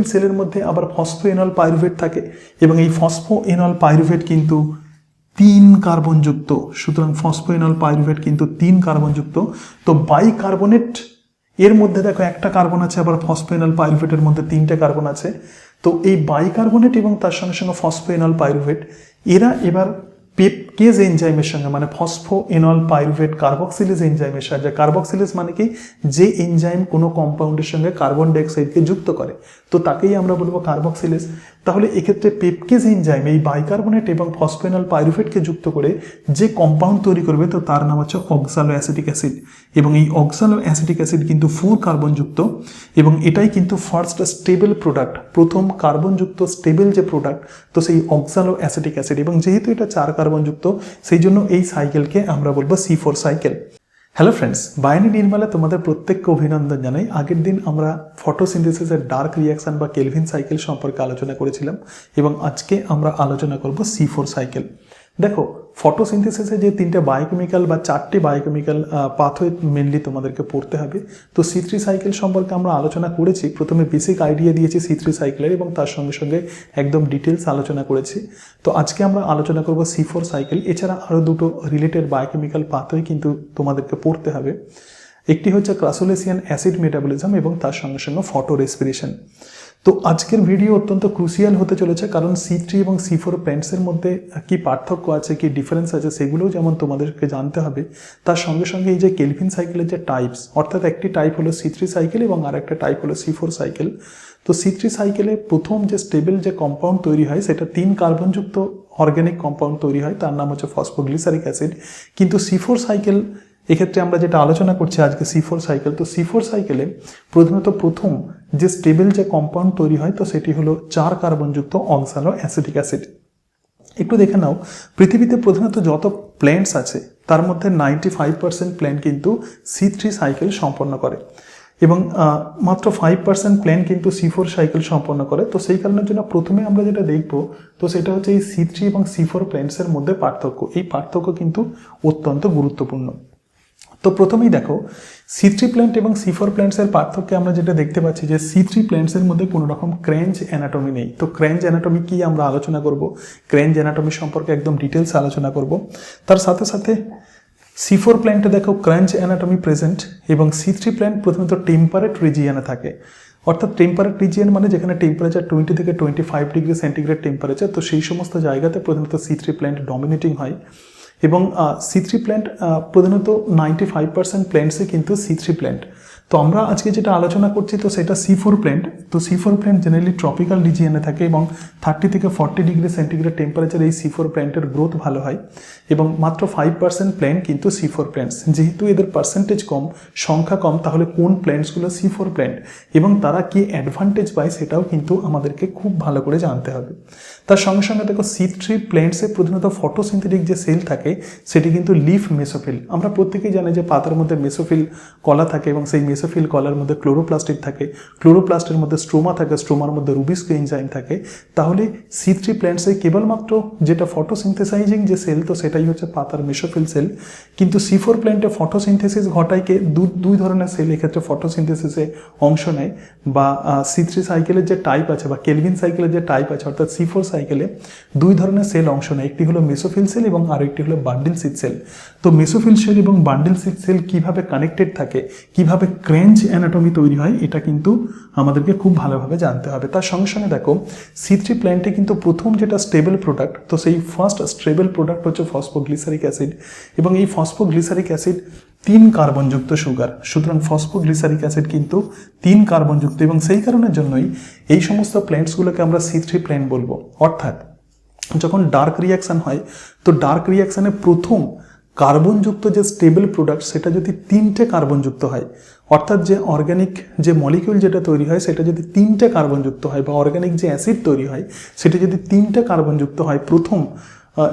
সেলের মধ্যে আবার ফসফোএনল পাইরুভেট থাকে এবং এই ফসফোএনল পাইরুভেট কিন্তু 3 কার্বনযুক্ত। সুতরাং ফসফোএনল পাইরুভেট কিন্তু 3 কার্বনযুক্ত। তো বাইকার্বনেট এর মধ্যে দেখো একটা কার্বন আছে, আবার ফসফোএনল পাইরুভেটের মধ্যে 3টে কার্বন আছে। তো এই বাইকার্বনেট এবং তার সঙ্গে সঙ্গে ফসফোএনল পাইরুভেট এরা এবার পেপকেজ এনজাইমের সঙ্গে মানে ফসফোএনল পাইরুভেট কার্বক্সিলেজ এনজাইমের সাহায্যে, কার্বক্সিলেজ মানে কি, যে এনজাইম কোনো কম্পাউন্ডের সঙ্গে কার্বন ডাইঅক্সাইডকে যুক্ত করে, তো তাকেই আমরা বলবো কার্বক্সিলেজ। তাহলে এক্ষেত্রে পেপকেজ এনজাইম এই বাইকার্বনেট এবং ফসফোএনল পাইরুভেটকে যুক্ত করে যে কম্পাউন্ড তৈরি করবে, তো তার নাম হচ্ছে অক্সালো অ্যাসিটিক অ্যাসিড। এবং এই অক্সালো অ্যাসিটিক অ্যাসিড কিন্তু 4 কার্বনযুক্ত এবং এটাই কিন্তু ফার্স্ট স্টেবল প্রোডাক্ট, প্রথম কার্বনযুক্ত স্টেবল যে প্রোডাক্ট, তো সেই অক্সালো অ্যাসিটিক অ্যাসিড। এবং যেহেতু এটা 4 কার্বনযুক্ত, সেই জন্য এই সাইকেলকে আমরা বলবো C4 সাইকেল। হ্যালো ফ্রেন্ডস, বায়োনি নির্মলা তোমাদের প্রত্যেককে অভিনন্দন জানাই। আগের দিন আমরা ফটোসিনথেসিসের ডার্ক রিয়াকশন বা কেলভিন সাইকেল সম্পর্কে আলোচনা করেছিলাম এবং আজকে আমরা আলোচনা করব C4 সাইকেল। দেখো, ফটোসিনথেসিসে যে 3টে বায়োকেমিক্যাল বা 4টে বায়োকেমিক্যাল পাথওয়ে মেনলি তোমাদেরকে পড়তে হবে। তো C3 সাইকেল সম্পর্কে আমরা আলোচনা করেছি, প্রথমে বেসিক আইডিয়া দিয়েছি C3 সাইকেলের এবং তার সঙ্গে সঙ্গে একদম ডিটেলস আলোচনা করেছি। তো আজকে আমরা আলোচনা করব C4 সাইকেল। এছাড়া আরও দুটো রিলেটেড বায়োকেমিক্যাল পাথওয়ে কিন্তু তোমাদেরকে পড়তে হবে। একটি হচ্ছে ক্রাসোলেসিয়ান অ্যাসিড মেটাবলিজম এবং তার সঙ্গে সঙ্গে ফটো রেসপিরেশন। তো আজকের ভিডিও অত্যন্ত ক্রুশিয়াল হতে চলেছে, কারণ C3 এবং C4 প্ল্যান্টসের মধ্যে কি পার্থক্য আছে, কি ডিফারেন্স আছে, সেগুলোও যেমন তোমাদেরকে জানতে হবে। তার সঙ্গে সঙ্গে এই যে কেলভিন সাইকেলের যে টাইপস, অর্থাৎ একটি টাইপ হলো C3 সাইকেল এবং আর একটা টাইপ হলো C4 সাইকেল। তো C3 সাইকেলে প্রথম যে স্টেবল যে কম্পাউন্ড তৈরি হয় সেটা 3 কার্বনযুক্ত অর্গ্যানিক কম্পাউন্ড তৈরি হয়, তার নাম হচ্ছে ফসফোগ্লিসারিক অ্যাসিড। কিন্তু C4 সাইকেল, এক্ষেত্রে আমরা যেটা আলোচনা করছি আজকে C4 সাইকেল, তো C4 সাইকেলে প্রধানত প্রথম যে স্টেবল যে কম্পাউন্ড তৈরি হয়, তো সেটি হলো 4 কার্বনযুক্ত অক্সালো অ্যাসিটিক অ্যাসিড। একটু দেখে নাও, পৃথিবীতে প্রধানত যত প্ল্যান্টস আছে তার মধ্যে 95% প্ল্যান্ট কিন্তু C3 সাইকেল সম্পন্ন করে এবং মাত্র 5% প্ল্যান্ট কিন্তু C4 সাইকেল সম্পন্ন করে। তো সেই কারণের জন্য প্রথমে আমরা যেটা দেখব, তো সেটা হচ্ছে এই C3 এবং C4 প্ল্যান্টসের মধ্যে পার্থক্য। এই পার্থক্য কিন্তু অত্যন্ত গুরুত্বপূর্ণ। তো প্রথমেই দেখো, C3 প্ল্যান্ট এবং C4 প্ল্যান্টসের পার্থক্যে আমরা যেটা দেখতে পাচ্ছি যে C3 প্ল্যান্টসের মধ্যে কোনো রকম ক্রেঞ্চ অ্যানাটমি নেই। তো ক্রেঞ্চ অ্যানাটমি কি আমরা আলোচনা করব, ক্রেঞ্চ অ্যানাটমি সম্পর্কে একদম ডিটেলস আলোচনা করব। তার সাথে সাথে C4 প্ল্যান্টে দেখো ক্রেঞ্চ অ্যানাটমি প্রেজেন্ট এবং C3 প্ল্যান্ট প্রথমত টেম্পারেট রিজিয়নে থাকে। অর্থাৎ টেম্পারেট রিজিয়ন মানে যেখানে টেম্পারেচার 20 থেকে 25 ডিগ্রি সেন্টিগ্রেড টেম্পারেচার, তো সেই সমস্ত জায়গাতে প্রধানত C3 প্ল্যান্ট ডমিনেটিং হয়। এবং C3 প্ল্যান্ট প্রধানত 95% প্ল্যান্টসে কিন্তু C3 প্ল্যান্ট। তো আমরা আজকে যেটা আলোচনা করছি তো সেটা C4 প্ল্যান্ট। তো C4 প্ল্যান্ট জেনারেলি ট্রপিক্যাল রিজিয়নে থাকে এবং 30 থেকে 40 ডিগ্রি সেন্টিগ্রেড টেম্পারেচার এই C4 প্ল্যান্টের গ্রোথ ভালো হয় এবং মাত্র 5% প্ল্যান্ট কিন্তু C4 প্ল্যান্টস। যেহেতু এদের পার্সেন্টেজ কম, সংখ্যা কম, তাহলে কোন প্ল্যান্টসগুলো C4 প্ল্যান্ট এবং তারা কি অ্যাডভান্টেজ পায় সেটাও কিন্তু আমাদেরকে খুব ভালো করে জানতে হবে। তার সঙ্গে সঙ্গে দেখো, C3 প্ল্যান্টসে প্রধানত ফটোসিনথেটিক যে সেল থাকে সেটি কিন্তু লিফ মেসোফিল। আমরা প্রত্যেকেই জানি যে পাতার মধ্যে মেসোফিল কলা থাকে এবং সেই মেসোফিল কলার মধ্যে ক্লোরোপ্লাস্টিড থাকে, ক্লোরোপ্লাস্টের মধ্যে স্ট্রোমা থাকে, স্ট্রোমার মধ্যে রুবিস্কো এনজাইম থাকে। তাহলে C3 প্ল্যান্টসে কেবলমাত্র যেটা ফটোসিনথেসাইজিং যে সেল, তো সেটাই হচ্ছে পাতার মেসোফিল সেল। কিন্তু C4 প্ল্যান্টে ফটোসিনথেসিস ঘটাইকে দুই ধরনের সেল এক্ষেত্রে ফটোসিনথেসিসে অংশ নেয় বা C3 সাইকেলের যে টাইপ আছে বা কেলভিন সাইকেলের যে টাইপ আছে, অর্থাৎ C4 সাইকেলে 2 ধরনের সেল অংশ নেয়। একটি হলো মেসোফিল সেল এবং আরেকটি হলো বান্ডিল সিড সেল। তো মেসোফিল সেল এবং বান্ডিল সিড সেল কিভাবে কানেক্টেড থাকে, কিভাবে ক্রেঞ্চ অ্যানাটমি তৈরি হয়, এটা কিন্তু আমাদেরকে খুব ভালোভাবে জানতে হবে। তার সঙ্গে সঙ্গে দেখো, C3 প্ল্যান্টে কিন্তু প্রথম যেটা স্টেবল প্রোডাক্ট, তো সেই ফার্স্ট স্টেবল প্রোডাক্ট হচ্ছে ফসফোগ্লিসারিক অ্যাসিড এবং এই ফসফোগ্লিসারিক অ্যাসিড 3 কার্বনযুক্ত সুগার। সুতরাং ফসফোগ্লিসারিক অ্যাসিড কিন্তু 3 কার্বনযুক্ত এবং সেই কারণের জন্যই এই সমস্ত প্ল্যান্টসগুলোকে আমরা C3 প্ল্যান্ট বলবো। অর্থাৎ যখন ডার্ক রিয়াকশান হয়, তো ডার্ক রিয়াকশানে প্রথম কার্বনযুক্ত যে স্টেবল প্রোডাক্ট সেটা যদি 3টে কার্বনযুক্ত হয়, অর্থাৎ যে অর্গ্যানিক যে মলিকিউল যেটা তৈরি হয় সেটা যদি 3টে কার্বনযুক্ত হয় বা অর্গ্যানিক যে অ্যাসিড তৈরি হয় সেটা যদি 3টে কার্বনযুক্ত হয় প্রথম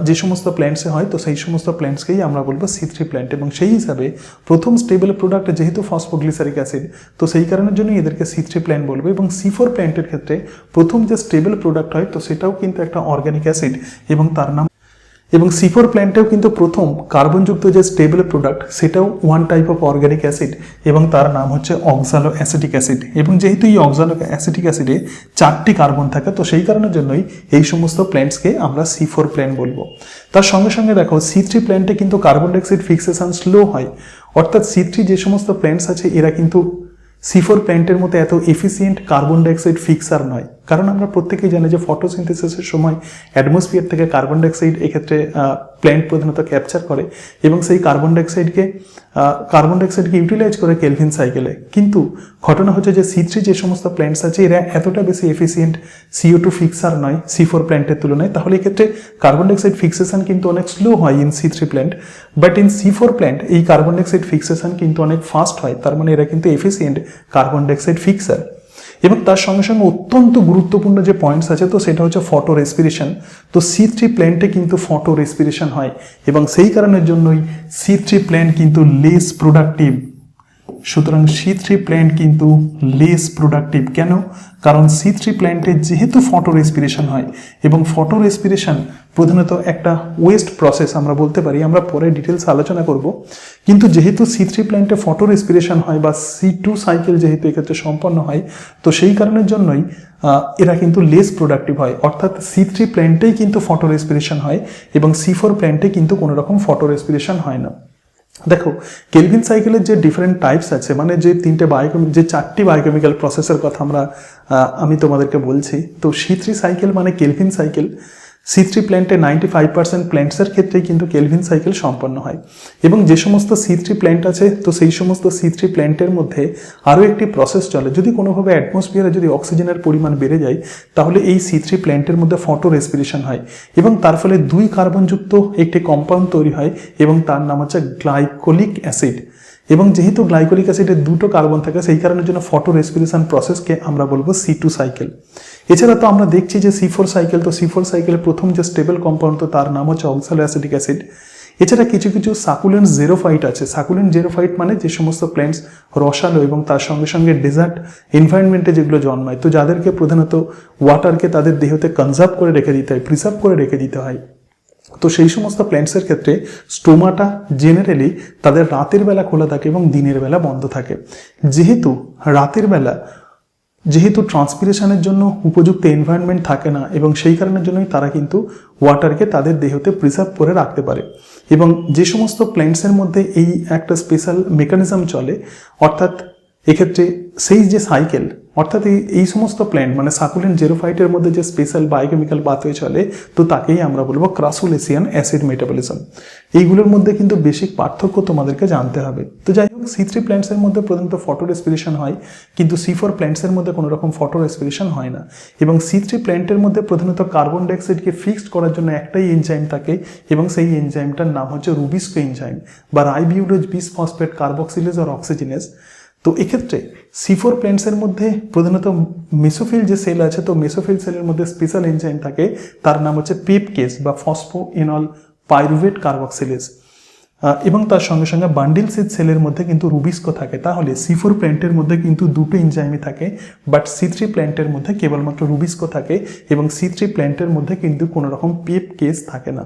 যে সমস্ত প্ল্যান্টসে হয়, তো সেই সমস্ত প্ল্যান্টসকেই আমরা বলবো C3 প্ল্যান্ট। এবং সেই হিসাবে প্রথম স্টেবল প্রোডাক্ট যেহেতু ফসফোগ্লিসারিক অ্যাসিড, তো সেই কারণের জন্য এদেরকে C3 প্ল্যান্ট বলবো। এবং C4 প্ল্যান্টের ক্ষেত্রে প্রথম যে স্টেবল প্রোডাক্ট হয়, তো সেটাও কিন্তু একটা অর্গ্যানিক অ্যাসিড এবং তার নাম এবং C4 প্ল্যান্টেও কিন্তু প্রথম কার্বনযুক্ত যে স্টেবল প্রোডাক্ট সেটাও one type of organic acid এবং তার নাম হচ্ছে অক্সালো অ্যাসিটিক অ্যাসিড। এবং যেহেতু এই অক্সালো অ্যাসিটিক অ্যাসিডে 4টি কার্বন থাকে, তো সেই কারণের জন্যই এই সমস্ত প্ল্যান্টসকে আমরা C4 প্ল্যান্ট বলবো। তার সঙ্গে সঙ্গে দেখো C3 প্ল্যান্টে কিন্তু কার্বন ডাইঅক্সাইড ফিক্সেশন স্লো হয়, অর্থাৎ C3 যে সমস্ত প্ল্যান্টস আছে এরা কিন্তু C4 প্ল্যান্টের মতো এত এফিসিয়েন্ট কার্বন ডাইঅক্সাইড ফিক্সার নয়। কারণ আমরা প্রত্যেকেই জানি যে ফটোসিনথেসিসের সময় অ্যাটমসফিয়ার থেকে কার্বন ডাইঅক্সাইড এক্ষেত্রে প্ল্যান্ট প্রধানত ক্যাপচার করে এবং সেই কার্বন ডাইঅক্সাইডকে ইউটিলাইজ করে কেলভিন সাইকেলে। কিন্তু ঘটনা হচ্ছে যে C3 যে সমস্ত প্ল্যান্টস আছে এরা এতটা বেশি এফিসিয়েন্ট CO2 ফিক্সার নয় C4 প্ল্যান্টের তুলনায়, তাহলে এক্ষেত্রে কার্বন ডাইঅক্সাইড ফিক্সেশন কিন্তু অনেক স্লো হয় in C3 plant, but in C4 plant এই কার্বন ডাইঅক্সাইড ফিক্সেশন কিন্তু অনেক ফাস্ট হয়। তার মানে এরা কিন্তু এফিসিয়েন্ট কার্বন ডাইঅক্সাইড ফিক্সার। এবং তার সঙ্গে সঙ্গে অত্যন্ত গুরুত্বপূর্ণ যে পয়েন্টস আছে তো সেটা হচ্ছে ফটো রেসপিরেশন। তো C3 প্ল্যান্টে কিন্তু ফটো রেসপিরেশন হয় এবং সেই কারণের জন্যই C3 প্ল্যান্ট কিন্তু লেস প্রোডাক্টিভ। সুতরাং C3 প্ল্যান্ট কিন্তু লেস প্রোডাক্টিভ কেন? কারণ C3 প্ল্যান্টে যেহেতু ফটো রেসপিরেশন হয় এবং ফটো রেসপিরেশন প্রধানত একটা ওয়েস্ট প্রসেস আমরা বলতে পারি, আমরা পরে ডিটেলস আলোচনা করব, কিন্তু যেহেতু C3 প্ল্যান্টে ফটো রেসপিরেশন হয় বা C2 সাইকেল যেহেতু এক্ষেত্রে সম্পন্ন হয়, তো সেই কারণের জন্যই এরা কিন্তু লেস প্রোডাক্টিভ হয়। অর্থাৎ C3 প্ল্যান্টেই কিন্তু ফটো রেসপিরেশন হয় এবং C4 প্ল্যান্টে কিন্তু কোনো রকম ফটো রেসপিরেশন হয় না। দেখো কেলভিন সাইকেলের যে ডিফারেন্ট টাইপস আছে, মানে যে 4টি বায়োকেমিক্যাল প্রসেসের কথা আমি তোমাদেরকে বলছি। তো C3 সাইকেল মানে কেলভিন সাইকেল। C3 প্ল্যান্টে 95% প্ল্যান্টসের ক্ষেত্রেই কিন্তু কেলভিন সাইকেল সম্পন্ন হয় এবং যে সমস্ত C3 প্ল্যান্ট আছে তো সেই সমস্ত C3 প্ল্যান্টের মধ্যে আরও একটি প্রসেস চলে। যদি কোনোভাবে অ্যাটমসফিয়ারে যদি অক্সিজেনের পরিমাণ বেড়ে যায় তাহলে এই C3 প্ল্যান্টের মধ্যে ফটো রেসপিরেশন হয় এবং তার ফলে 2 কার্বনযুক্ত একটি কম্পাউন্ড তৈরি হয় এবং তার নাম হচ্ছে গ্লাইকোলিক অ্যাসিড। এবং যেহেতু গ্লাইকোলিক অ্যাসিডের 2টো কার্বন থাকে সেই কারণের জন্য ফটো রেসপিরেশন প্রসেসকে আমরা বলবো C2 সাইকেল। এছাড়া তো আমরা দেখছি যে C4 সাইকেল, তো C4 সাইকেলের প্রথম যে স্টেবল কম্পাউন্ড তো তার নাম হচ্ছে অক্সালো অ্যাসিটিক অ্যাসিড। এছাড়া কিছু কিছু সাকুলেন্ট জেরোফাইট আছে। সাকুলেন্ট জেরোফাইট মানে যে সমস্ত প্ল্যান্টস রসালো এবং তার সঙ্গে সঙ্গে ডেজার্ট এনভায়রনমেন্টে যেগুলো জন্মায়, তো যাদেরকে প্রধানত ওয়াটারকে তাদের দেহতে কনজার্ভ করে রেখে দিতে হয়, প্রিজার্ভ করে রেখে দিতে হয়। তো সেই সমস্ত প্ল্যান্টসের ক্ষেত্রে স্টোমাটা জেনারেলি তাদের রাতের বেলা খোলা থাকে এবং দিনের বেলা বন্ধ থাকে। যেহেতু ট্রান্সপিরেশনের জন্য উপযুক্ত এনভায়রনমেন্ট থাকে না এবং সেই কারণের জন্যই তারা কিন্তু ওয়াটারকে তাদের দেহতে প্রিজার্ভ করে রাখতে পারে। এবং যে সমস্ত প্ল্যান্টসের মধ্যে এই একটা স্পেশাল মেকানিজম চলে, অর্থাৎ এক্ষেত্রে সেই যে সাইকেল, অর্থাৎ এই সমস্ত প্ল্যান্ট মানে সাকুলেন্ট জেরোফাইটের মধ্যে যে স্পেশাল বায়োকেমিক্যাল পাথওয়ে চলে তো তাকেই আমরা বলবো ক্রাসুলেসিয়ান অ্যাসিড মেটাবলিজম। এইগুলোর মধ্যে কিন্তু বেসিক পার্থক্য তোমাদেরকে জানতে হবে। তো যাই হোক, C3 প্ল্যান্টসের মধ্যে প্রধানত ফটো রেসপিরেশন হয় কিন্তু C4 প্ল্যান্টসের মধ্যে কোনো রকম ফটো রেসপিরেশন হয় না। এবং C3 প্ল্যান্টের মধ্যে প্রধানত কার্বন ডাইঅক্সাইডকে ফিক্সড করার জন্য একটাই এনজাইম থাকে এবং সেই এনজাইমটার নাম হচ্ছে রুবিস্কো এনজাইম বা রাইবিউটেজ বিসফসফেট কার্বক্সিলেজ আর অক্সিজেনেজ। তো এক্ষেত্রে C4 প্ল্যান্টসের মধ্যে প্রধানত মেসোফিল যে সেল আছে, তো মেসোফিল সেলের মধ্যে স্পেশাল এনজাইম থাকে, তার নাম হচ্ছে পেপকেস বা ফসফোএনল পাইরুভেট কার্বক্সিলেজ। এবং তার সঙ্গে সঙ্গে বান্ডিল সিড সেলের মধ্যে কিন্তু রুবিস্কো থাকে। তাহলে C4 প্ল্যান্টের মধ্যে কিন্তু 2টো এনজাইমই থাকে, বাট C3 প্ল্যান্টের মধ্যে কেবলমাত্র রুবিস্কো থাকে এবং C3 প্ল্যান্টের মধ্যে কিন্তু কোনো রকম পেপকেস থাকে না।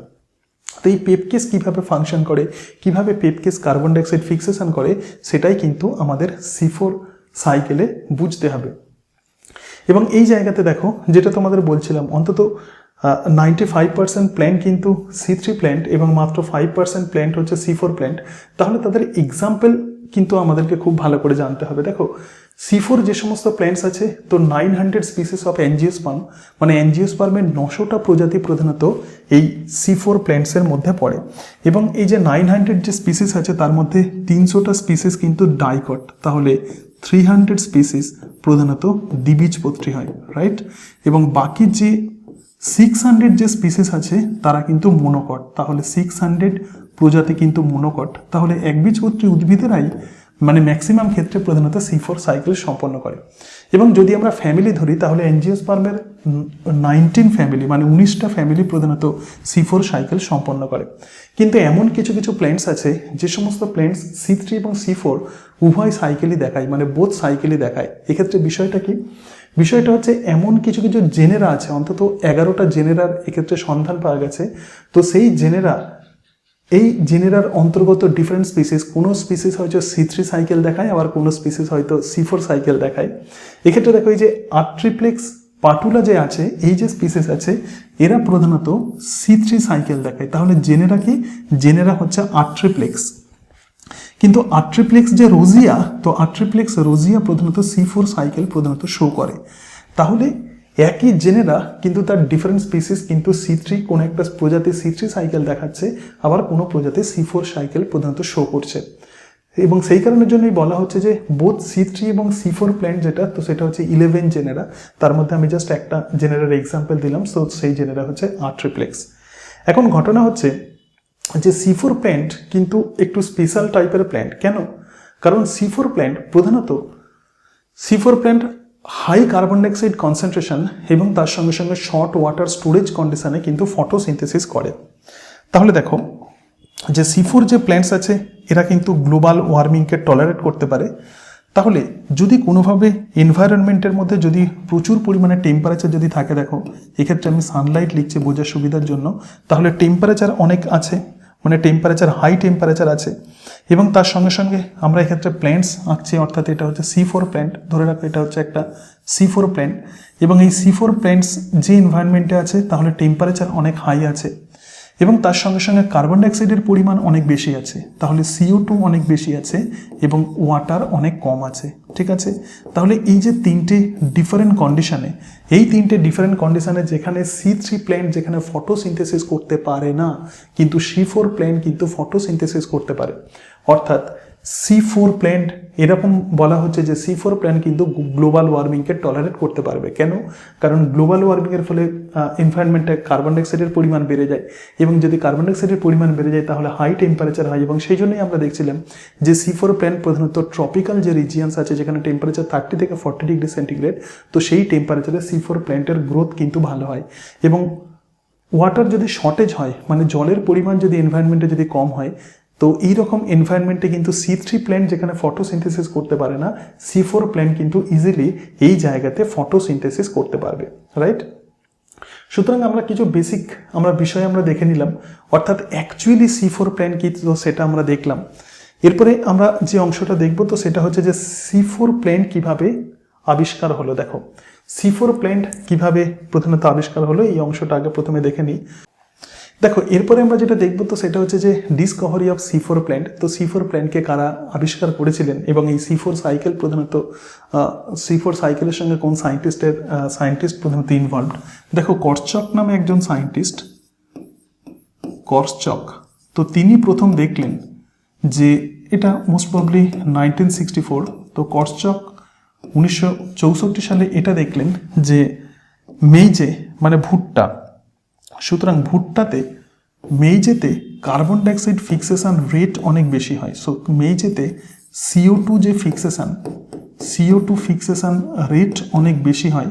তো এই পেপকেস কীভাবে ফাংশন করে, কীভাবে পেপকেস কার্বন ডাইঅক্সাইড ফিক্সেশন করে, সেটাই কিন্তু আমাদের C4 সাইকেলে বুঝতে হবে। এবং এই জায়গাতে দেখো, যেটা তোমাদের বলছিলাম, অন্তত 95% প্ল্যান্ট কিন্তু C3 প্ল্যান্ট এবং মাত্র 5% প্ল্যান্ট হচ্ছে C4 প্ল্যান্ট। তাহলে তাদের এক্সাম্পল কিন্তু আমাদেরকে খুব ভালো করে জানতে হবে। দেখো C4 যে সমস্ত প্ল্যান্টস আছে, তো 900 স্পিসিস অফ অ্যাঞ্জিওস্পার্ম, মানে অ্যাঞ্জিওস্পার্মের 900টা প্রজাতি প্রধানত এই C4 প্ল্যান্টসের মধ্যে পড়ে। এবং এই যে 900 যে স্পিসিস আছে তার মধ্যে 300টা স্পিসিস কিন্তু ডাইকট, তাহলে 300 স্পিসিস প্রধানত দ্বিবীজপত্রী হয়, রাইট। এবং বাকি যে 600 যে স্পিসিস আছে তারা কিন্তু মোনোকট, তাহলে 600 প্রজাতি কিন্তু মোনোকট। তাহলে একবীজপত্রী উদ্ভিদেরাই মানে ম্যাক্সিমাম ক্ষেত্রে প্রধানত C4 সাইকেল সম্পন্ন করে। এবং যদি আমরা ফ্যামিলি ধরি তাহলে অ্যাঞ্জিওস্পার্মের 19 ফ্যামিলি মানে 19টা ফ্যামিলি প্রধানত C4 সাইকেল সম্পন্ন করে। কিন্তু এমন কিছু কিছু প্ল্যান্টস আছে যে সমস্ত প্ল্যান্টস C3 এবং C4 উভয় সাইকেলই দেখায়, মানে বোথ সাইকেলই দেখায়। এক্ষেত্রে বিষয়টা কি, বিষয়টা হচ্ছে এমন কিছু কিছু জেনেরা আছে, অন্তত 11টা জেনেরার এক্ষেত্রে সন্ধান পাওয়া গেছে। তো সেই জেনেরার অন্তর্গত ডিফারেন্ট স্পিসিস, কোনো স্পিসিস হয়তো C3 সাইকেল দেখায়, আবার কোনো স্পিসিস হয়তো C4 সাইকেল দেখায়। এক্ষেত্রে দেখো এই যে আট্রিপ্লেক্স পাটুলা যে আছে, এই যে স্পিসিস আছে, এরা প্রধানত C3 সাইকেল দেখায়। তাহলে জেনেরা কি? জেনেরা হচ্ছে আট্রিপ্লেক্স। কিন্তু আট্রিপ্লেক্স যে রোজিয়া, তো আট্রিপ্লেক্স রোজিয়া প্রধানত C4 সাইকেল প্রধানত শো করে। তাহলে একই জেনেরা কিন্তু তার ডিফারেন্ট স্পিসিস কিন্তু C3, কোনো একটা প্রজাতি C3 সাইকেল দেখাচ্ছে, আবার কোনো প্রজাতি C4 সাইকেল প্রধানত শো করছে। এবং সেই কারণের জন্যই বলা হচ্ছে যে বোথ C3 এবং C4 প্ল্যান্ট যেটা, তো সেটা হচ্ছে 11 জেনেরা। তার মধ্যে আমি জাস্ট একটা জেনেরার এক্সাম্পল দিলাম, সো সেই জেনেরা হচ্ছে আট্রিপ্লেক্স। এখন ঘটনা হচ্ছে যে C4 প্ল্যান্ট কিন্তু একটু স্পেশাল টাইপের প্ল্যান্ট। কেন? কারণ C4 প্ল্যান্ট প্রধানত হাই কার্বন ডাইঅক্সাইড কনসেন্ট্রেশন এবং তার সঙ্গে সঙ্গে শর্ট ওয়াটার স্টোরেজ কন্ডিশনে কিন্তু ফটোসিনথেসিস করে। তাহলে দেখো যে C4 যে প্ল্যান্টস আছে, এরা কিন্তু গ্লোবাল ওয়ার্মিংকে টলারেট করতে পারে। তাহলে যদি কোনোভাবে এনভায়রনমেন্টের মধ্যে যদি প্রচুর পরিমাণে টেম্পারেচার যদি থাকে, দেখো এক্ষেত্রে আমি সানলাইট লিখছি বোঝার সুবিধার জন্য, তাহলে টেম্পারেচার অনেক আছে, মানে টেম্পারেচার হাই টেম্পারেচার আছে। এবং তার সঙ্গে সঙ্গে আমরা এক্ষেত্রে প্ল্যান্টস আঁকছি, অর্থাৎ এটা হচ্ছে C4 প্ল্যান্ট, ধরে রাখো এটা হচ্ছে একটা C4 প্ল্যান্ট। এবং এই C4 প্ল্যান্টস যে এনভায়রনমেন্টে আছে, তাহলে টেম্পারেচার অনেক হাই আছে এবং তার সঙ্গে সঙ্গে কার্বন ডাইঅক্সাইডের পরিমাণ অনেক বেশি আছে, তাহলে CO2 অনেক বেশি আছে এবং ওয়াটার অনেক কম আছে। ঠিক আছে, তাহলে এই যে তিনটে ডিফারেন্ট কন্ডিশনে যেখানে C3 প্ল্যান্ট যেখানে ফটোসিনথেসিস করতে পারে না, কিন্তু C4 প্ল্যান্ট কিন্তু ফটোসিনথেসিস করতে পারে। অর্থাৎ C4 প্ল্যান্ট, এরকম বলা হচ্ছে যে C4 প্ল্যান্ট কিন্তু গ্লোবাল ওয়ার্মিংকে টলারেট করতে পারবে। কেন? কারণ গ্লোবাল ওয়ার্মিংয়ের ফলে এনভায়রনমেন্টে কার্বন ডাইঅক্সাইডের পরিমাণ বেড়ে যায়, এবং যদি কার্বন ডাইঅক্সাইডের পরিমাণ বেড়ে যায় তাহলে হাই টেম্পারেচার হয়। এবং সেই জন্যই আমরা দেখছিলাম যে C4 প্ল্যান্ট প্রধানত ট্রপিক্যাল যে রিজিয়ন্স আছে, যেখানে টেম্পারেচার 30 থেকে 40 ডিগ্রি সেন্টিগ্রেড, তো সেই টেম্পারেচারে C4 প্ল্যান্টের গ্রোথ কিন্তু ভালো হয়। এবং ওয়াটার যদি শর্টেজ হয়, মানে জলের পরিমাণ যদি এনভায়রনমেন্টে যদি কম হয়, তো এইরকম এনভায়রনমেন্টে কিন্তু C3 প্ল্যান্ট যেখানে ফটোসিনথেসিস করতে পারে না, C4 প্ল্যান্ট কিন্তু ইজিলি এই জায়গাতে ফটোসিনথেসিস করতে পারবে। রাইট? সুতরাং আমরা কিছু বেসিক বিষয় আমরা দেখে নিলাম, অর্থাৎ অ্যাকচুয়ালি C4 প্ল্যান্ট কি, তো সেটা আমরা দেখলাম। এরপরে আমরা যে অংশটা দেখব, তো সেটা হচ্ছে যে C4 প্ল্যান্ট কিভাবে আবিষ্কার হলো। দেখো C4 প্ল্যান্ট কিভাবে প্রথমত আবিষ্কার হলো, এই অংশটা আগে প্রথমে দেখে নিই। দেখো এরপরে আমরা যেটা দেখবো, তো সেটা হচ্ছে যে ডিসকভারি অফ C4 প্ল্যান্ট। তো C4 প্ল্যান্টকে কারা আবিষ্কার করেছিলেন এবং এই C4 সাইকেল প্রধানত C4 সাইকেলের সঙ্গে কোন সায়েন্টিস্ট প্রধানত ইনভলভড। দেখো কর্সচক নামে একজন সায়েন্টিস্ট, কর্সচক, তো তিনি প্রথম দেখলেন যে এটা মোস্ট প্রবলি 1964। তো কর্সচক 1964 সালে এটা দেখলেন যে মেইজে মানে ভুট্টা, সুতরাং ভুট্টাতে মেইজেতে কার্বন ডাইঅক্সাইড ফিক্সেশন রেট অনেক বেশি হয়। সো মেইজেতে CO2 যে CO2 ফিক্সেশন রেট অনেক বেশি হয়।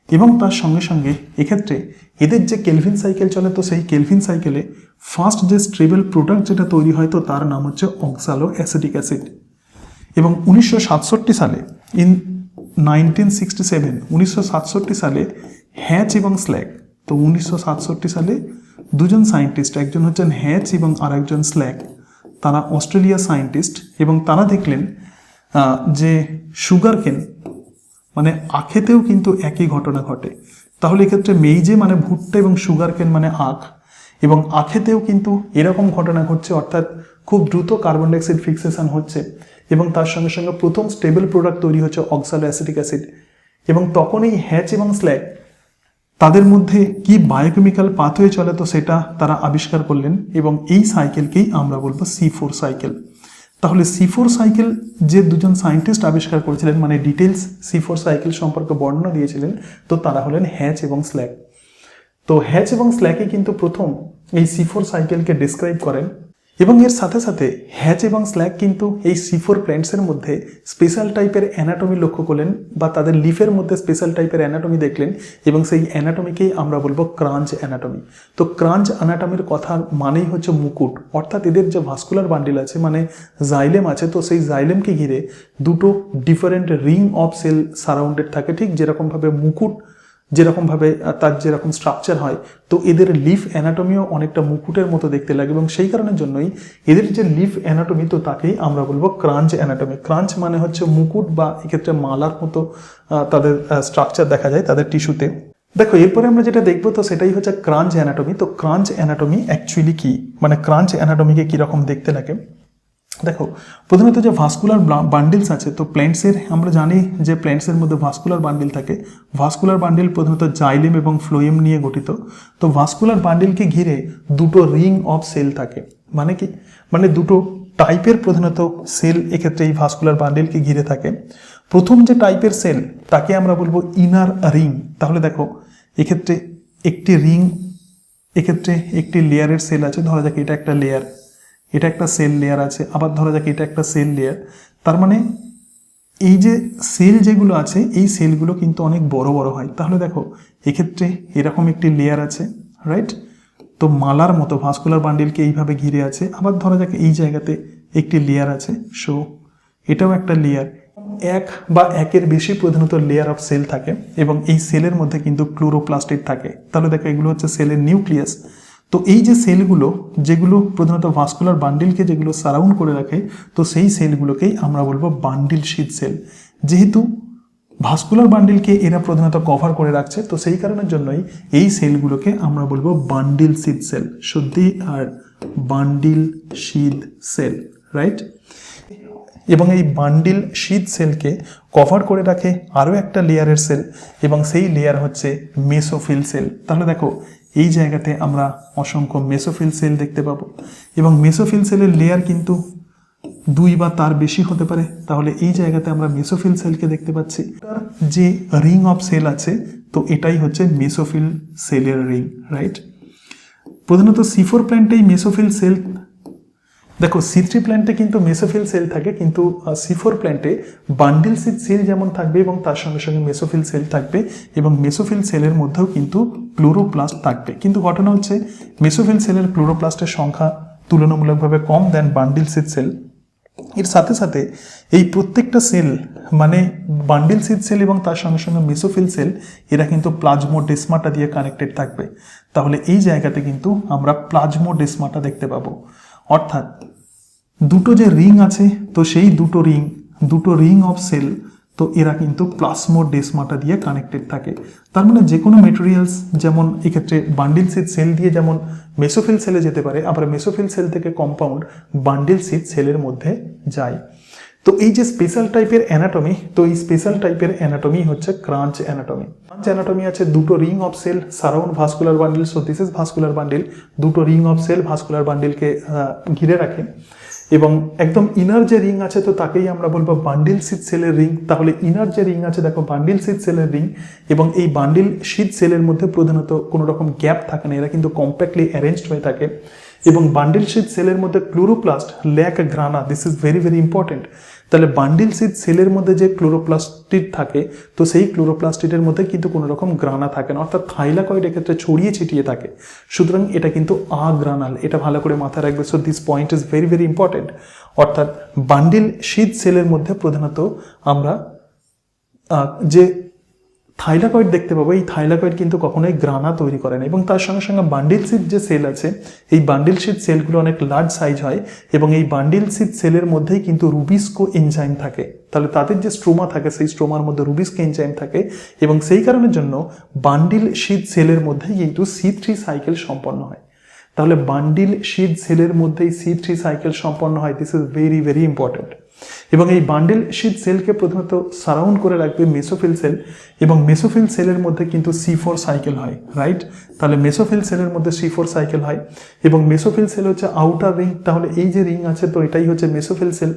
এবং তার সঙ্গে সঙ্গে এক্ষেত্রে এদের যে কেলভিন সাইকেল চলে, তো সেই কেলভিন সাইকেলে ফার্স্ট যে স্টেবল প্রোডাক্ট যেটা তৈরি হয়, তো তার নাম হচ্ছে অক্সালো অ্যাসিটিক অ্যাসিড। এবং 1967 সালে 1967 সালে হ্যাচ এবং স্ল্যাক, তো 1967 সালে দুজন সায়েন্টিস্ট, একজন হচ্ছেন হ্যাচ এবং আরেকজন স্ল্যাক, তারা অস্ট্রেলিয়া সায়েন্টিস্ট, এবং তারা দেখলেন যে সুগারকেন মানে আখেতেও কিন্তু একই ঘটনা ঘটে। তাহলে এক্ষেত্রে মেইজে মানে ভুট্টা এবং সুগারকেন মানে আখ, এবং আখেতেও কিন্তু এরকম ঘটনা ঘটছে, অর্থাৎ খুব দ্রুত কার্বন ডাইঅক্সাইড ফিক্সেশন হচ্ছে এবং তার সঙ্গে সঙ্গে প্রথম স্টেবল প্রোডাক্ট তৈরি হচ্ছে অক্সালো অ্যাসিটিক অ্যাসিড। এবং তখন এই হ্যাচ এবং স্ল্যাক তাদের মধ্যে কি বায়োকেমিক্যাল পাথওয়ে চলে, তো সেটা তারা আবিষ্কার করলেন, এবং এই সাইকেলকেই আমরা বলবো C4 সাইকেল। তাহলে C4 সাইকেল যে দুজন সায়েন্টিস্ট আবিষ্কার করেছিলেন, মানে ডিটেলস C4 সাইকেল সম্পর্কে বর্ণনা দিয়েছিলেন, তো তারা হলেন হ্যাচ এবং স্ল্যাক। তো হ্যাচ এবং স্ল্যাকে কিন্তু প্রথম এই C4 সাইকেলকে ডিসক্রাইব করেন এবং এর সাথে সাথে হ্যাচ এবং স্ল্যাগ কিন্তু এই C4 প্ল্যান্টসের মধ্যে স্পেশাল টাইপের অ্যানাটমি লক্ষ্য করলেন বা তাদের লিফের মধ্যে স্পেশাল টাইপের অ্যানাটমি দেখলেন এবং সেই অ্যানাটমিকেই আমরা বলবো ক্রাঞ্চ অ্যানাটমি। তো ক্রাঞ্চ অ্যানাটমির কথা মানেই হচ্ছে মুকুট, অর্থাৎ এদের যে ভাস্কুলার বান্ডিল আছে মানে জাইলেম আছে, তো সেই জাইলেমকে ঘিরে দুটো different ring of cell surrounded থাকে, ঠিক যেরকমভাবে মুকুট যেরকমভাবে তার যেরকম স্ট্রাকচার হয়, তো এদের লিফ অ্যানাটমিও অনেকটা মুকুটের মতো দেখতে লাগে এবং সেই কারণের জন্যই এদের যে লিফ অ্যানাটমি তো তাকেই আমরা বলবো ক্রাঞ্চ অ্যানাটমি। ক্রাঞ্চ মানে হচ্ছে মুকুট বা এক্ষেত্রে মালার মতো তাদের স্ট্রাকচার দেখা যায় তাদের টিস্যুতে। দেখো এরপরে আমরা যেটা দেখবো তো সেটাই হচ্ছে ক্রাঞ্চ অ্যানাটমি। তো ক্রাঞ্চ অ্যানাটমি অ্যাকচুয়ালি কি, মানে ক্রাঞ্চ অ্যানাটমিকে কীরকম দেখতে লাগে। দেখো প্রথমত যে ভাস্কুলার বান্ডিলস আছে, তো প্ল্যান্টসের আমরা জানি যে প্ল্যান্টসের মধ্যে ভাস্কুলার বান্ডিল থাকে। ভাস্কুলার বান্ডিল প্রথমত জাইলেম এবং ফ্লোয়েম নিয়ে গঠিত। তো ভাস্কুলার বান্ডিলকে ঘিরে দুটো রিং অফ সেল থাকে। মানে কি, মানে দুটো টাইপের প্রধানত সেল এক্ষেত্রে এই ভাস্কুলার বান্ডিলকে ঘিরে থাকে। প্রথম যে টাইপের সেল তাকে আমরা বলবো ইনার রিং। তাহলে দেখো এক্ষেত্রে একটি রিং, এক্ষেত্রে একটি লেয়ারের সেল আছে, ধরা যাক এটা একটা লেয়ার, এটা একটা সেল লেয়ার আছে, আবার ধরা যাক এটা একটা সেল লেয়ার। তার মানে এই যে সেল যেগুলো আছে এই সেলগুলো কিন্তু অনেক বড় বড় হয়। তাহলে দেখো এক্ষেত্রে এরকম একটি লেয়ার আছে, রাইট? তো মালার মতো ভাস্কুলার বান্ডিলকে এইভাবে ঘিরে আছে। আবার ধরা যাক এই জায়গাতে একটি লেয়ার আছে, সো এটাও একটা লেয়ার। এক বা একের বেশি প্রধানত লেয়ার অফ সেল থাকে এবং এই সেলের মধ্যে কিন্তু ক্লোরোপ্লাস্টিড থাকে। তাহলে দেখো এগুলো হচ্ছে সেলের নিউক্লিয়াস। তো এই যে সেলগুলো যেগুলো প্রধানত ভাস্কুলার বান্ডিলকে যেগুলো সারাউন্ড করে রাখে, তো সেই সেলগুলোকেই আমরা বলবো বান্ডিল শীথ সেল। যেহেতু ভাস্কুলার বান্ডিলকে এরা প্রধানত কভার করে রাখছে, তো সেই কারণের জন্যই এই সেলগুলোকে আমরা বলবো bundle sheath cell. So they are bundle sheath cell, right? এবং এই বান্ডিল শীথ সেলকে কভার করে রাখে আরও একটা লেয়ারের সেল এবং সেই লেয়ার হচ্ছে মেসোফিল সেল। তাহলে দেখো এই জায়গাতে আমরা অসংখ্য মেসোফিল সেল দেখতে পাবো এবং মেসোফিল সেলের লেয়ার কিন্তু দুই বা তার বেশি হতে পারে। তাহলে এই জায়গাতে আমরা মেসোফিল সেলকে দেখতে পাচ্ছি। যে রিং অফ সেল আছে তো এটাই হচ্ছে মেসোফিল সেলের রিং, রাইট? প্রধানত C4 প্ল্যান্টেই মেসোফিল সেল, দেখো C3 প্ল্যান্টে কিন্তু মেসোফিল সেল থাকে, কিন্তু C4 প্ল্যান্টে বান্ডিল শীথ সেল যেমন থাকবে এবং তার সঙ্গে সঙ্গে মেসোফিল সেল থাকবে এবং মেসোফিল সেলের মধ্যেও কিন্তু ক্লোরোপ্লাস্ট থাকবে। কিন্তু ঘটনা হচ্ছে মেসোফিল সেলের ক্লোরোপ্লাস্টের সংখ্যা তুলনামূলকভাবে কম দেন বান্ডিল শীথ সেল। এর সাথে সাথে এই প্রত্যেকটা সেল মানে বান্ডিল শীথ সেল এবং তার সঙ্গে সঙ্গে মেসোফিল সেল এরা কিন্তু প্লাজমোডেসমাটা দিয়ে কানেক্টেড থাকবে। তাহলে এই জায়গাতে কিন্তু আমরা প্লাজমোডেসমাটা দেখতে পাবো। অর্থাৎ দুটো যে রিং আছে তো সেই দুটো রিং অফ সেল তো এরা কিন্তু প্লাজমোডেসমাটা দিয়ে কানেক্টেড থাকে। তার মানে যে কোনো মেটেরিয়ালস যেমন এক্ষেত্রে বান্ডিল শীথ সেল দিয়ে যেমন মেসোফিল সেলে যেতে পারে, আবার মেসোফিল সেল থেকে কম্পাউন্ড বান্ডিল শীথ সেলের মধ্যে যায়। তো এই যে স্পেশাল টাইপের অ্যানাটমি, তো এই স্পেশাল টাইপের অ্যানাটমি হচ্ছে ক্রাঞ্চ অ্যানাটমি। ক্রাঞ্চ অ্যানাটমি আছে দুটো ring of cell surround vascular bundle. So this is vascular bundle. দুটো রিং অফ সেল ভাস্কুলার বান্ডিলকে ঘিরে রাখে এবং একদম ইনার যে রিং আছে তো তাকেই আমরা বলবো বান্ডিল শীথ সেলের রিং। তাহলে ইনার যে রিং আছে দেখো বান্ডিল শীথ সেলের রিং এবং এই বান্ডিল শীথ সেলের মধ্যে প্রধানত কোনো রকম গ্যাপ থাকে না, এরা কিন্তু কম্প্যাক্টলি অ্যারেঞ্জড হয়ে থাকে এবং বান্ডিল শীথ সেলের মধ্যে chloroplast lack grana, this is very very important. তাহলে বান্ডিল শীথ সেলের মধ্যে যে ক্লোরোপ্লাস্টিড থাকে তো সেই ক্লোরোপ্লাস্টিডের মধ্যে কিন্তু কোনো রকম গ্রানা থাকে না, অর্থাৎ থাইলাকয়েড এক্ষেত্রে ছড়িয়ে ছিটিয়ে থাকে। সুতরাং এটা কিন্তু আগ্রানাল, এটা ভালো করে মাথায় রাখবে। So this point is very very important. অর্থাৎ বান্ডিল শীথ সেলের মধ্যে প্রধানত আমরা যে থাইলাকয়েড দেখতে পাবো, এই থাইলাকয়েড কিন্তু কখনোই গ্রানা তৈরি করে না এবং তার সঙ্গে সঙ্গে বান্ডিল শীথ যে সেল আছে এই বান্ডিল শীথ সেলগুলো অনেক লার্জ সাইজ হয় এবং এই বান্ডিল শীথ সেলের মধ্যেই কিন্তু রুবিস্কো এনজাইম থাকে। তাহলে তাদের যে স্ট্রোমা থাকে সেই স্ট্রোমার মধ্যে রুবিস্কো এনজাইম থাকে এবং সেই কারণের জন্য বান্ডিল শীথ সেলের মধ্যেই কিন্তু C3 সাইকেল সম্পন্ন হয়। তাহলে বান্ডিল শীথ সেলের মধ্যেই C3 সাইকেল সম্পন্ন হয়। This is very very important. এবং এই বান্ডিল শীথ সেলকে প্রথমত সারাউন্ড করে রাখবে মেসোফিল সেল এবং মেসোফিল সেলের মধ্যে কিন্তু C4 সাইকেল হয়, রাইট? তাহলে মেসোফিল সেলের মধ্যে C4 সাইকেল হয় এবং মেসোফিল সেল হচ্ছে আউটার রিং। তাহলে এই যে রিং আছে তো এটাই হচ্ছে মেসোফিল সেল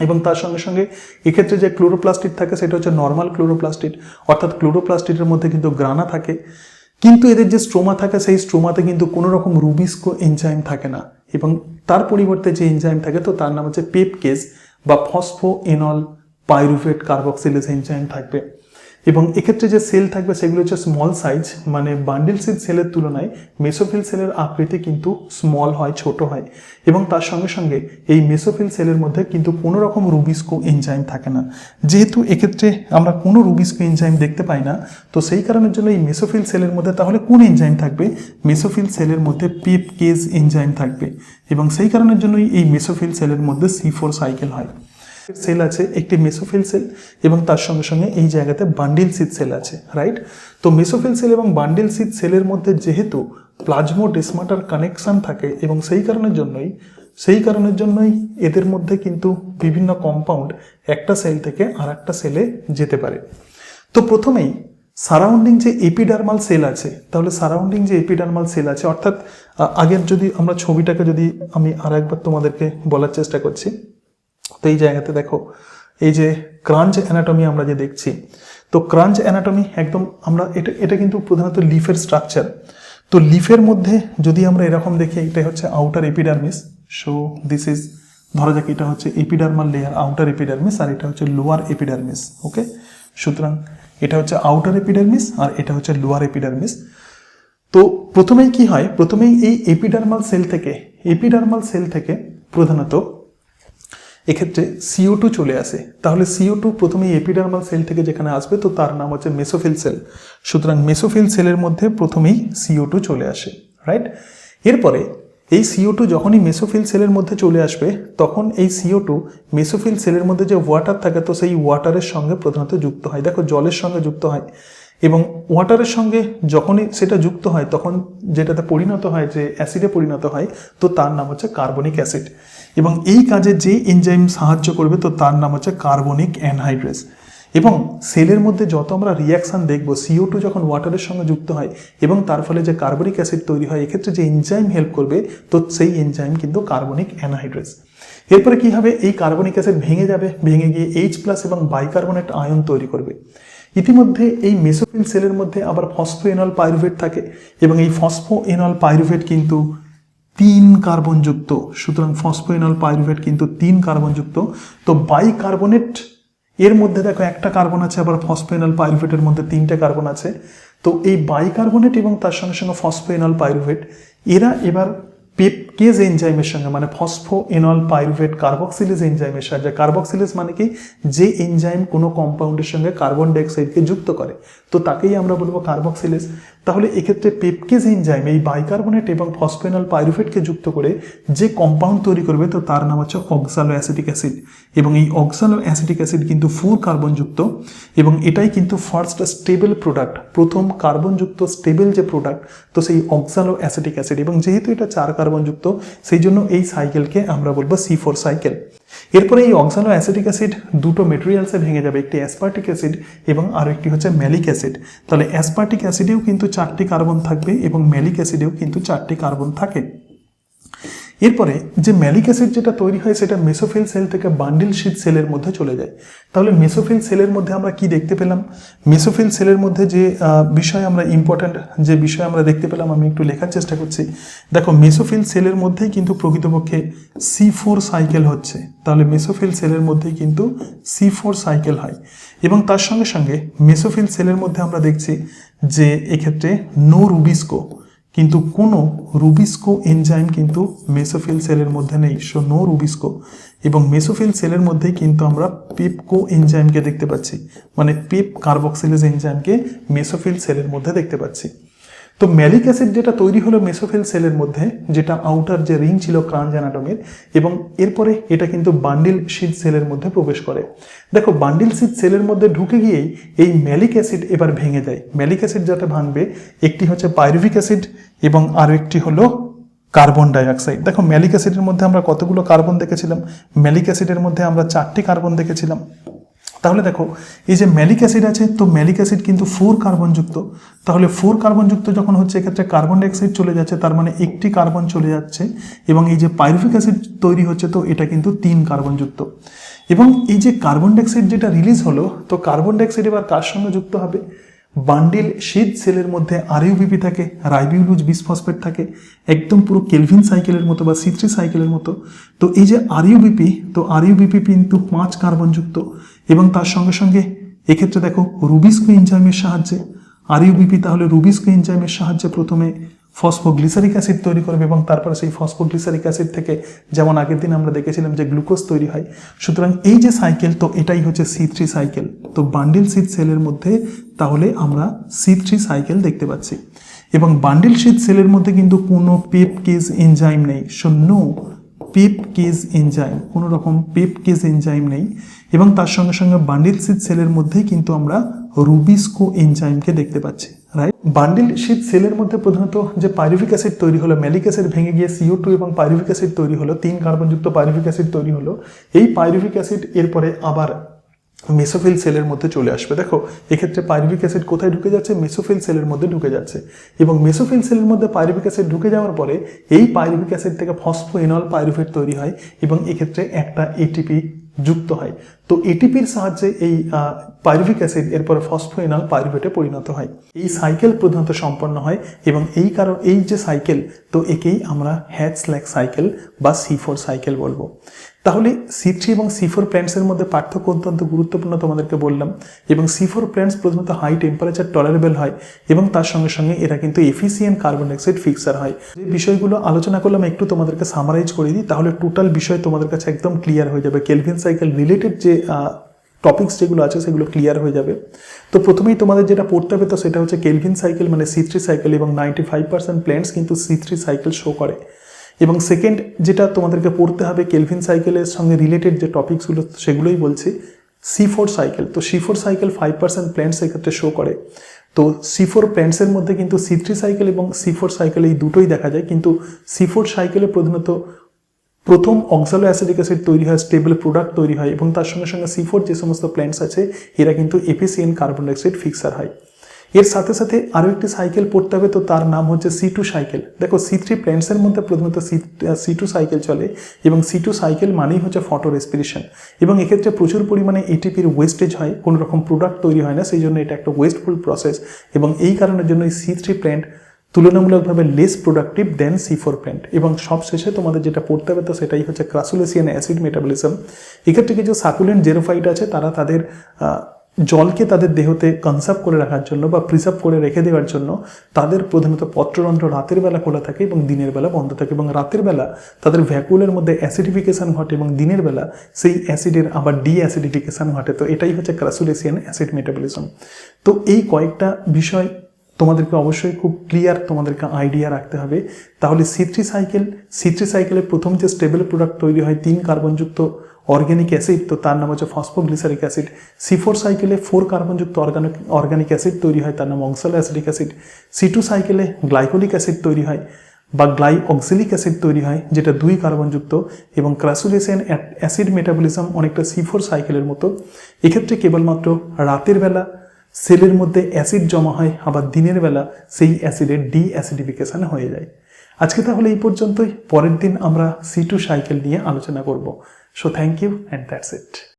এবং তার সঙ্গে সঙ্গে এক্ষেত্রে যে ক্লোরোপ্লাস্টিড থাকে সেটা হচ্ছে নর্মাল ক্লোরোপ্লাস্টিড, অর্থাৎ ক্লোরোপ্লাস্টিডের মধ্যে কিন্তু গ্রানা থাকে, কিন্তু এদের যে স্ট্রোমা থাকে সেই স্ট্রোমাতে কিন্তু কোনো রকম রুবিস্কো এনজাইম থাকে না এবং তার পরিবর্তে যে এনজাইম থাকে তো তার নাম হচ্ছে পেপকেজ বা ফসফোএনল পাইরুভেট কার্বক্সিলেজ এনজাইম থাকবে। এবং এক্ষেত্রে যে সেল থাকবে সেগুলো হচ্ছে স্মল সাইজ, মানে বান্ডিল সিড সেলের তুলনায় মেসোফিল সেলের আকৃতি কিন্তু স্মল হয়, ছোট হয়। এবং তার সঙ্গে সঙ্গে এই মেসোফিল সেলের মধ্যে কিন্তু কোনো রকম রুবিস্কো এনজাইম থাকে না। যেহেতু এক্ষেত্রে আমরা কোনো রুবিস্কো এনজাইম দেখতে পাই না, তো সেই কারণের জন্য এই মেসোফিল সেলের মধ্যে তাহলে কোন এনজাইম থাকবে? মেসোফিল সেলের মধ্যে পেপকেজ এনজাইম থাকবে। এবং সেই কারণের জন্যই এই মেসোফিল সেলের মধ্যে C4 সাইকেল হয়। সেল আছে একটি মেসোফিল সেল এবং তার সঙ্গে সঙ্গে এই জায়গাতে বান্ডিল সিড সেল আছে, রাইট? তো মেসোফিল সেল এবং বান্ডিল সিড সেলের মধ্যে যেহেতু প্লাজমোডেসমাটার কানেকশন থাকে এবং সেই কারণের জন্যই এদের মধ্যে কিন্তু বিভিন্ন কম্পাউন্ড একটা সেল থেকে আর একটা সেলে যেতে পারে। তো প্রথমেই সারাউন্ডিং যে এপিডার্মাল সেল আছে, তাহলে সারাউন্ডিং যে এপিডার্মাল সেল আছে, অর্থাৎ আগের যদি আমরা ছবিটাকে যদি আমি আর একবার তোমাদেরকে বলার চেষ্টা করছি, তো এই জায়গাতে দেখো এই যে ক্রাঞ্চ অ্যানাটমি আমরা যে দেখছি, তো ক্রাঞ্চ অ্যানাটমি একদম আমরা এটা কিন্তু প্রধানত লিফের স্ট্রাকচার। তো লিফের মধ্যে যদি আমরা এরকম দেখি, এটা হচ্ছে outer epidermis. So this is, ধরা যাক এটা হচ্ছে এপিডার্মাল লেয়ার, আউটার এপিডার্মিস, আর এটা হচ্ছে লোয়ার এপিডার্মিস। ওকে, সুতরাং এটা হচ্ছে আউটার এপিডার্মিস আর এটা হচ্ছে লোয়ার এপিডার্মিস। তো প্রথমেই কি হয়, প্রথমেই এই এপিডার্মাল সেল থেকে প্রধানত এক্ষেত্রে CO2 চলে আসে। তাহলে CO2 প্রথমে এপিডার্মাল সেল থেকে যেখানে আসবে তো তার নাম হচ্ছে মেসোফিল সেল। সুতরাং মেসোফিল সেলের মধ্যে প্রথমেই CO2 চলে আসে, রাইট? এরপরে এই CO2 যখনই মেসোফিল সেলের মধ্যে চলে আসবে তখন এই CO2 মেসোফিল সেলের মধ্যে যে ওয়াটার থাকে তো সেই ওয়াটারের সঙ্গে প্রধানত যুক্ত হয়। দেখো জলের সঙ্গে যুক্ত হয় এবং ওয়াটারের সঙ্গে যখনই সেটা যুক্ত হয় তখন যেটাতে পরিণত হয়, যে অ্যাসিডে পরিণত হয়, তো তার নাম হচ্ছে কার্বনিক অ্যাসিড। এবং এই কাজে যে এনজাইম সাহায্য করবে তো তার নাম হচ্ছে কার্বনিক অ্যানহাইড্রেস। এবং সেলের মধ্যে যত আমরা রিয়াকশান দেখব, CO2 যখন ওয়াটারের সঙ্গে যুক্ত হয় এবং তার ফলে যে কার্বনিক অ্যাসিড তৈরি হয়, এক্ষেত্রে যে এনজাইম হেল্প করবে তো সেই এনজাইম কিন্তু কার্বনিক অ্যানহাইড্রেস। এরপরে কি হবে, এই কার্বনিক অ্যাসিড ভেঙে গিয়ে H+ এবং বাইকার্বনেট আয়ন তৈরি করবে। ইতিমধ্যে এই মেসোফিল সেলের মধ্যে আবার ফসফোএনল পাইরুভেট থাকে এবং এই ফসফোএনল পাইরুভেট কিন্তু 3 কার্বনযুক্ত। সুতরাং ফসফোএনল পাইরুভেট কিন্তু 3 কার্বনযুক্ত। তো বাইকার্বনেট এর মধ্যে দেখো একটা কার্বন আছে, আবার ফসফোএনল পাইরুভেটের মধ্যে 3টে কার্বন আছে। তো এই বাইকার্বনেট এবং তার সঙ্গে সঙ্গে ফসফোএনল পাইরুভেট এরা এবার পেপকেজ এনজাইমের সঙ্গে, মানে ফসফোএনল পাইরুভেট কার্বক্সিলেজ এনজাইমের সাহায্যে, কার্বক্সিলেজ মানে কি, যে এনজাইম কোনো কম্পাউন্ডের সঙ্গে কার্বন ডাইঅক্সাইডকে যুক্ত করে তো তাকেই আমরা বলবো কার্বক্সিলেজ। তাহলে এক্ষেত্রে পেপকেজ এনজাইম এই বাইকার্বনেট এবং ফসফোএনল পাইরুভেটকে যুক্ত করে যে কম্পাউন্ড তৈরি করবে তো তার নাম হচ্ছে অক্সালো অ্যাসিটিক অ্যাসিড। এবং এই অক্সালো অ্যাসিটিক অ্যাসিড কিন্তু 4 কার্বনযুক্ত এবং এটাই কিন্তু ফার্স্ট স্টেবল প্রোডাক্ট, প্রথম কার্বনযুক্ত স্টেবল যে প্রোডাক্ট তো সেই অক্সালো অ্যাসিটিক অ্যাসিড। এবং যেহেতু এটা 4 কার্বনযুক্ত সেই জন্য এই সাইকেলকে আমরা বলবো C4 সাইকেল। এরপরে এই অক্সালো অ্যাসিটিক অ্যাসিড দুটো মেটেরিয়ালসে ভেঙে যাবে, একটি অ্যাসপার্টিক অ্যাসিড এবং আরও একটি হচ্ছে ম্যালিক অ্যাসিড। তাহলে অ্যাসপার্টিক অ্যাসিডেও কিন্তু 4টি কার্বন থাকবে এবং ম্যালিক অ্যাসিডেও কিন্তু 4টি কার্বন থাকে। এরপরে যে ম্যালিক অ্যাসিড যেটা তৈরি হয় সেটা মেসোফিল সেল থেকে বান্ডিল সিড সেলের মধ্যে চলে যায়। তাহলে মেসোফিল সেলের মধ্যে আমরা কি দেখতে পেলাম, মেসোফিল সেলের মধ্যে যে বিষয় আমরা ইম্পর্ট্যান্ট যে বিষয় আমরা দেখতে পেলাম আমি একটু লেখার চেষ্টা করছি। দেখো মেসোফিল সেলের মধ্যেই কিন্তু প্রকৃতপক্ষে C4 সাইকেল হচ্ছে। তাহলে মেসোফিল সেলের মধ্যেই কিন্তু C4 সাইকেল হয় এবং তার সঙ্গে সঙ্গে মেসোফিল সেলের মধ্যে আমরা দেখছি যে এক্ষেত্রে নো রুবিস্কো, কিন্তু কোনো রুবিস্কো এনজাইম কিন্তু মেসোফিল সেলের মধ্যে নেই। So no rubisco. এবং মেসোফিল সেলের মধ্যেই কিন্তু আমরা পেপকো এনজাইমকে দেখতে পাচ্ছি, মানে পেপ কার্বক্সিলেজ এনজাইমকে মেসোফিল সেলের মধ্যে দেখতে পাচ্ছি। তো ম্যালিক অ্যাসিড যেটা তৈরি হলো মেসোফিল সেলের মধ্যে, যেটা আউটার যে রিং ছিল ক্রাঞ্চ অ্যানাটমির, এবং এরপরে এটা কিন্তু বান্ডিল সিড সেলের মধ্যে প্রবেশ করে। দেখো বান্ডিল সিড সেলের মধ্যে ঢুকে গিয়েই এই ম্যালিক অ্যাসিড এবার ভেঙে যায়। ম্যালিক অ্যাসিড যাতে ভাঙবে, একটি হচ্ছে পাইরুভিক অ্যাসিড এবং আরও একটি হলো কার্বন ডাইঅক্সাইড। দেখো ম্যালিক অ্যাসিডের মধ্যে আমরা কতগুলো কার্বন দেখেছিলাম, ম্যালিক অ্যাসিডের মধ্যে আমরা 4টি কার্বন দেখেছিলাম। তাহলে দেখো এই যে ম্যালিক অ্যাসিড আছে তো ম্যালিক অ্যাসিড কিন্তু 4 কার্বনযুক্ত। তাহলে 4 কার্বনযুক্ত যখন হচ্ছে এক্ষেত্রে কার্বন ডাইঅক্সাইড চলে যাচ্ছে, তার মানে একটি কার্বন চলে যাচ্ছে এবং এই যে পাইরুভিক অ্যাসিড তৈরি হচ্ছে তো এটা কিন্তু 3 কার্বনযুক্ত। এবং এই যে কার্বন ডাইঅক্সাইড যেটা রিলিজ হলো তো কার্বন ডাইঅক্সাইড এবার কার সঙ্গে যুক্ত হবে, বান্ডিল শীত সেলের মধ্যে আরইউবিপি থাকে, রাইবিউলুজ বিসফসফেট থাকে, একদম পুরো কেলভিন সাইকেলের মতো বা C3 সাইকেলের মতো। তো এই যে আরইউবিপি, তো আরইউবিপি কিন্তু 5 কার্বনযুক্ত এবং তার সঙ্গে সঙ্গে এক্ষেত্রে দেখো রুবিস্কো এনজাইমের সাহায্যে আরইউবিপি তাহলে রুবিস্কো এনজাইমের সাহায্যে প্রথমে ফসফোগ্লিসারিক অ্যাসিড তৈরি করবে এবং তারপরে সেই ফসফোগ্লিসারিক অ্যাসিড থেকে যেমন আগের দিন আমরা দেখেছিলাম যে গ্লুকোজ তৈরি হয়। সুতরাং এই যে সাইকেল, তো এটাই হচ্ছে C3 সাইকেল। তো বান্ডিল শীত সেলের মধ্যে তাহলে আমরা C3 সাইকেল দেখতে পাচ্ছি এবং বান্ডিল শীত সেলের মধ্যে কিন্তু কোনো পেপকেজ এনজাইম নেই। নো পেপকেজ এনজাইম, কোনো রকম পেপকেজ এনজাইম নেই এবং তার সঙ্গে সঙ্গে বান্ডিল শীত সেলের মধ্যেই কিন্তু আমরা রুবিস্কো এনজাইমকে দেখতে পাচ্ছি, রাইট। বান্ডিল শীত সেলের মধ্যে প্রধানত যে পাইরুভিক অ্যাসিড তৈরি হলো, ম্যালিক অ্যাসিড ভেঙে গিয়ে CO2 এবং পাইরুভিক অ্যাসিড তৈরি হলো, 3 কার্বনযুক্ত পাইরুভিক অ্যাসিড তৈরি হলো। এই পাইরুভিক অ্যাসিড এরপরে আবার মেসোফিল সেলের মধ্যে চলে আসবে। দেখো এক্ষেত্রে পাইরুভিক অ্যাসিড কোথায় ঢুকে যাচ্ছে? মেসোফিল সেলের মধ্যে ঢুকে যাচ্ছে এবং মেসোফিল সেলের মধ্যে পাইরুভিক অ্যাসিড ঢুকে যাওয়ার পরে এই পাইরুভিক অ্যাসিড থেকে ফসফোএনল পাইরুভেট তৈরি হয় এবং এক্ষেত্রে একটা এটিপি যুক্ত হয়। তো এটিপির সাহায্যে এই পাইরুভিক অ্যাসিড এরপরে ফসফোএনল পাইরুভেটে পরিণত হয়। এই সাইকেল প্রধানত সম্পন্ন হয় এবং এই যে সাইকেল, তো একেই আমরা হ্যাচ-ল্যাক সাইকেল বা C4 সাইকেল বলবো। তাহলে C3 এবং C4 প্ল্যান্টসের মধ্যে পার্থক্য অত্যন্ত গুরুত্বপূর্ণ তোমাদেরকে বললাম এবং C4 প্ল্যান্টস প্রধানত হাই টেম্পারেচার টলারেবল হয় এবং তার সঙ্গে সঙ্গে এরা কিন্তু এফিসিয়েন্ট কার্বন ডাইঅক্সাইড ফিক্সার হয়। যে বিষয়গুলো আলোচনা করলাম একটু তোমাদেরকে সামারাইজ করে দিই, তাহলে টোটাল বিষয় তোমাদের কাছে একদম ক্লিয়ার হয়ে যাবে। কেলভিন সাইকেল রিলেটেড যে টপিকস যেগুলো আছে সেগুলো ক্লিয়ার হয়ে যাবে। তো প্রথমেই তোমাদের যেটা পড়তে হবে তো সেটা হচ্ছে কেলভিন সাইকেল মানে C3 সাইকেল এবং 95% প্ল্যান্টস কিন্তু C3 সাইকেল শো করে। এবং সেকেন্ড যেটা তোমাদেরকে পড়তে হবে কেলভিন সাইকেলের সঙ্গে রিলেটেড যে টপিকসগুলো সেগুলোই বলছি, C4 সাইকেল। তো C4 সাইকেল 5% প্ল্যান্টস এক্ষেত্রে শো করে। তো C4 প্ল্যান্টসের মধ্যে কিন্তু C3 সাইকেল এবং C4 সাইকেল এই দুটোই দেখা যায়, কিন্তু C4 সাইকেলে প্রধানত প্রথম অক্সালো অ্যাসিডিক অ্যাসিড তৈরি হয়, স্টেবল প্রোডাক্ট তৈরি হয় এবং তার সঙ্গে সঙ্গে C4 যে সমস্ত প্ল্যান্টস আছে এরা কিন্তু এফিসিয়েন্ট কার্বন ডাইঅক্সাইড ফিক্সার হয়। এর সাথে সাথে আরও একটি সাইকেল পড়তে হবে, তো তার নাম হচ্ছে C2 সাইকেল। দেখো C3 প্ল্যান্টসের মধ্যে প্রধানত C2 সাইকেল চলে এবং C2 সাইকেল মানেই হচ্ছে ফটো রেসপিরেশন এবং এক্ষেত্রে প্রচুর পরিমাণে এটিপির ওয়েস্টেজ হয়, কোনো রকম প্রোডাক্ট তৈরি হয় না, সেই জন্য এটা একটা ওয়েস্টফুল প্রসেস এবং এই কারণের জন্য এই C3 প্ল্যান্ট তুলনামূলকভাবে লেস প্রোডাক্টিভ দেন C4 প্ল্যান্ট। এবং সবশেষে তোমাদের যেটা পড়তে হবে তো সেটাই হচ্ছে ক্রাসুলেসিয়ান অ্যাসিড মেটাবলিজম। এক্ষেত্রে কিছু সাকুলেন্ট জেরোফাইট আছে, তারা তাদের জলকে তাদের দেহতে কনসার্ভ করে রাখার জন্য বা প্রিজার্ভ করে রেখে দেওয়ার জন্য তাদের প্রধানত পত্ররন্ধ্র রাতের বেলা খোলা থাকে এবং দিনের বেলা বন্ধ থাকে এবং রাতের বেলা তাদের ভ্যাকুলের মধ্যে অ্যাসিডিফিকেশন ঘটে এবং দিনের বেলা সেই অ্যাসিডের আবার ডি অ্যাসিডিফিকেশন ঘটে। তো এটাই হচ্ছে ক্রাসুলেসিয়ান অ্যাসিড মেটাবলিজম। তো এই কয়েকটা বিষয় তোমাদেরকে অবশ্যই খুব ক্লিয়ার তোমাদেরকে আইডিয়া রাখতে হবে। তাহলে C3 সাইকেলের প্রথম যে স্টেবল প্রোডাক্ট তৈরি হয় 3 কার্বনযুক্ত অর্গানিক অ্যাসিড, তো তার নাম হচ্ছে ফসফোগ্লিসারিক অ্যাসিড। C4 সাইকেলে 4 কার্বনযুক্ত অর্গানিক অ্যাসিড তৈরি হয়, তার নাম অক্সালো অ্যাসিডিক অ্যাসিড। C2 সাইকেলে গ্লাইকোলিক অ্যাসিড তৈরি হয় বা গ্লাইঅক্সিলিক অ্যাসিড তৈরি হয় যেটা 2 কার্বনযুক্ত এবং ক্রাসুলেসিয়ান অ্যাসিড মেটাবলিজম অনেকটা C4 সাইকেলের মতো। এক্ষেত্রে কেবলমাত্র রাতের বেলা সেলের মধ্যে অ্যাসিড জমা হয়, আবার দিনের বেলা সেই অ্যাসিডের ডি অ্যাসিডিফিকেশন হয়ে যায়। আজকে তাহলে এই পর্যন্তই, পরের দিন আমরা C2 সাইকেল নিয়ে আলোচনা করব। So thank you and that's it.